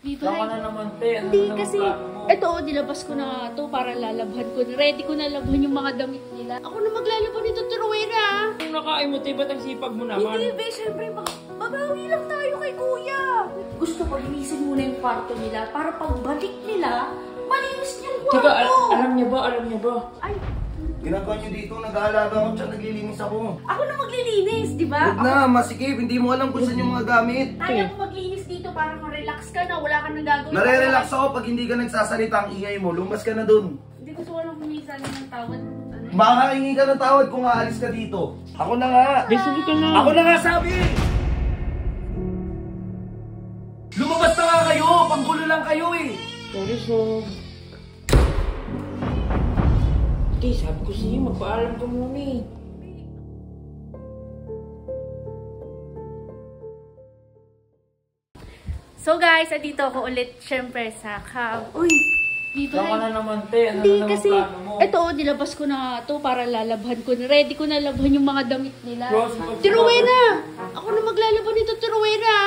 Dito Baka na naman, te. Ano hindi naman kasi, plano mo? eto, nilabas ko na nga to para lalabhan ko. Ready ko na labhan yung mga damit nila. Ako na maglalaban nito, Turuera. Kung nakain mo, te, ba't ang sipag mo naman? Hindi, be, syempre, babawi lang tayo kay kuya. Gusto ko linisin muna yung kwarto nila para pagbalik nila, malinis yung kwarto. Teka, alam niya ba? Alam niya ba? Ay, Ginagawa nyo dito, nag-aalaga ako dyan, naglilinis ako. ako na maglilinis, di ba? Huwag na, masikip, hindi mo alam kung saan yung mga gamit. Kaya ko maglinis dito para ma-relax ka na, wala kang nagagawin. Nare-relax ako pag hindi ka nagsasalita ang ingay mo, lumas ka na dun. Hindi ko walang kumisa ng tawad. Baka hingi ka ng tawad kung aalis ka dito. Ako na nga. Besali ka na. Ako na nga sabi! Lumabas na nga kayo, panggulo lang kayo eh. Sorry, so... Te, sabi ko sa'yo, magpaalam ka muna eh. So guys, andito ako ulit syempre sa cab. Uy, dito Baka na naman, te. Ano hindi naman kasi, plano mo? eto, nilabas ko na nga to para lalabhan ko. Ready ko na labhan yung mga damit nila. Rose, Tiruena! Ako na maglalaban nito, Tiruena!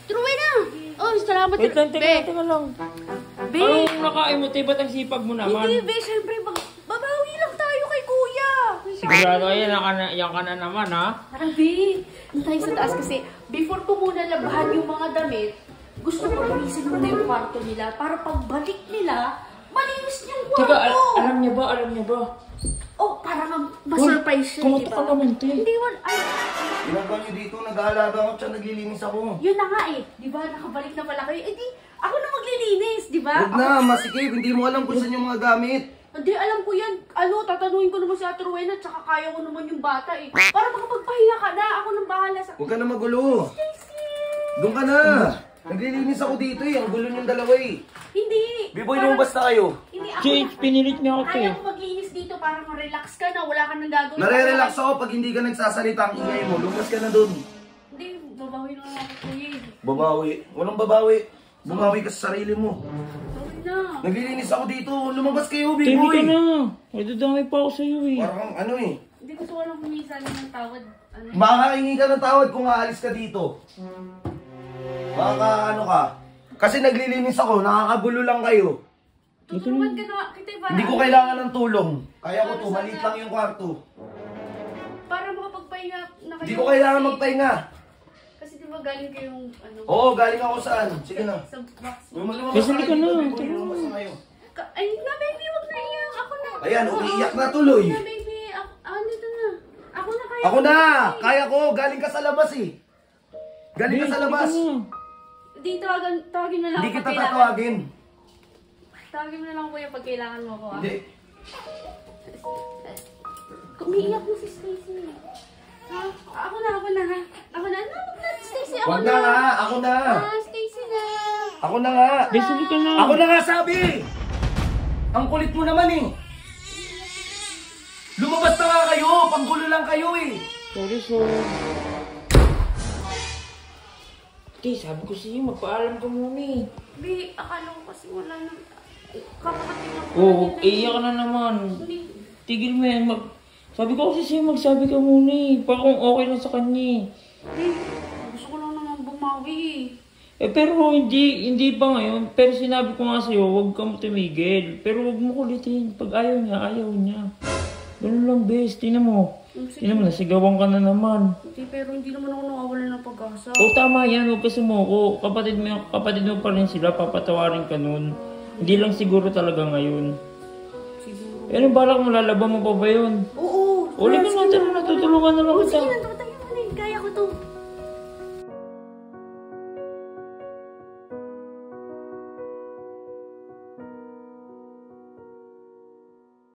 Tiruena! Oh, salamat. Wait lang, Be, teka lang. Be, Anong nakain mo, te? Ba't ang sipag mo naman? hindi, be, syempre, babawi lang tayo kay kuya. Sigurado, yan ka na naman, ha? Parang, be, yung tayo sa taas kasi, before ko muna labahan yung mga damit, gusto ko linisin muna yung kwarto nila para pagbalik nila, malinis yung kwarto. Teka, alam niya ba? Alam niya ba? Oh, parang ma-surprise siya, di Kumato ba? ka naman, te. Hindi, ay, Ginagawa nyo dito, nag-aalaga ako dyan, naglilinis ako. yun na nga eh. Di ba, nakabalik na pala kayo. Eh di, ako na maglilinis, di ba? Huwag na, masikip, hindi mo alam kung saan yung mga gamit. Hindi, alam ko yan. Ano, tatanungin ko naman si Ate Rowena, tsaka kaya ko naman yung bata eh. Para makapagpahinga ka na, ako nang bahala sa... Huwag ka na magulo. Doon ka na. Naglilinis ako dito eh, ang gulo yung dalawa eh. Hindi. Biboy, Parang- lumabas na kayo. Hindi, ako Jake, pinilit niya ako, te. kaya ko maglinis dito para ma-relax ka na, wala kang nagagawin. Nare-relax ako pag hindi ka nagsasalita ang ingay mo, lumas ka na dun. Hindi, babawi na lang ako kuya eh. Babawi. Walang babawi. Bumawi ka sa sarili mo. Sorry na. Naglilinis ako dito. Lumabas kayo, Te, big hindi ka boy. na. May dadamay pa ako sa'yo, eh. Parang ano eh. Hindi ko walang kumisa ng tawad. Ano? Baka hingi ka ng tawad kung aalis ka dito. Baka ano ka. Kasi naglilinis ako, nakakagulo lang kayo. Tutulungan ka na kita para... Hindi ko kailangan ng tulong. Kaya ko to, maliit lang yung kwarto. Para makapagpahinga na kayo. Hindi ko kailangan magpahinga. Kasi di ba galing kayong ano... Oo, galing ako saan? Sige na. Sa box. Lumabas Besali ka na. Big boy, lumabas na kayo. Ay na baby, wag na iyak. Ako na. Ayan, Oo, umiiyak na tuloy. Na baby, dito na. Ako na kaya. Ako na! Kaya ko! Galing ka sa labas eh! Galing ka sa labas! Dito, tawagin mo na lang Hindi ako kita pag kailangan. tatawagin. Tawagin mo na lang kuya pag kailangan mo ako. Hindi. Umiiyak mo si Stacy. Ha? Ako na ha. Ako na. No, not Stacy. Ako Wag na nga! Ako na! Stacy na. Ako na nga! Besali ka na. Ako na nga sabi! Ang kulit mo naman eh! Lumabas na nga kayo! Panggulo lang kayo eh! Sorry, so... Te, sabi ko sa'yo, magpaalam ka muna eh. Bi, akala ko kasi wala na. Kakakating ako. Oo, iiyak ka na naman. Hindi. Tigil mo yan. Sabi ko kasi sa'yo, magsabi ka muna eh. Para kung okay lang sa kanya eh. Gusto ko lang naman bumawi eh. Pero hindi pa ngayon. Pero sinabi ko nga sa'yo, huwag kang tumigil. Pero huwag mo kulitin. Pag ayaw niya, ayaw niya. Ganun lang, bes. Tingnan mo. Tingnan mo, nasigawan ka na naman. Hindi, pero hindi naman ako nakawala ng pag-asa. O tama yan, huwag ka sumuko. Kapatid mo pa rin sila, papatawarin ka nun. Hindi lang siguro talaga ngayon. Siguro. Pero balak mo, lalaban mo pa ba yun? Oo. Uli ka na, tara na, tutulungan na lang kita. Sige na, tayo na. Kaya ko to.